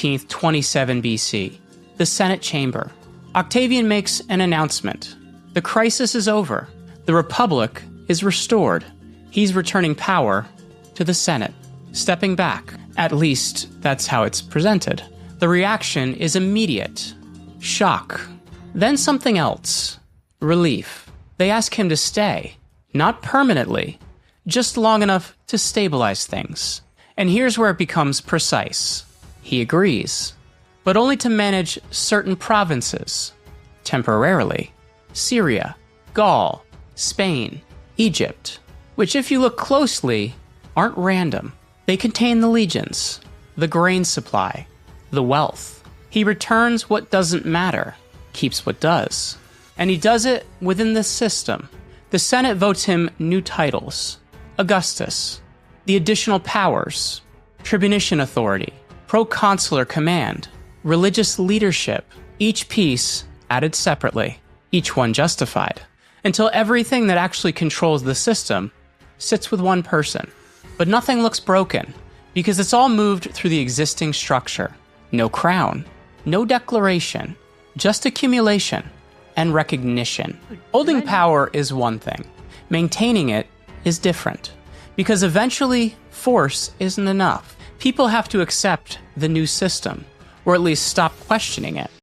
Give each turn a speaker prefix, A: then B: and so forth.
A: 27 BC, the Senate chamber. Octavian makes an announcement. The crisis is over. The Republic is restored. He's returning power to the Senate, stepping back. At least, that's how it's presented. The reaction is immediate. Shock. Then something else. Relief. They ask him to stay. Not permanently. Just long enough to stabilize things. And here's where it becomes precise. He agrees. But only to manage certain provinces. Temporarily. Syria, Gaul, Spain, Egypt. Which, if you look closely, aren't random. They contain the legions, the grain supply, the wealth. He returns what doesn't matter, keeps what does. And he does it within the system. The Senate votes him new titles. Augustus, the additional powers, tribunician authority, proconsular command, religious leadership, each piece added separately, each one justified, until everything that actually controls the system sits with one person. But nothing looks broken, because it's all moved through the existing structure. No crown, no declaration, just accumulation and recognition. Holding power is one thing. Maintaining it is different. Because eventually, force isn't enough. People have to accept the new system, or at least stop questioning it.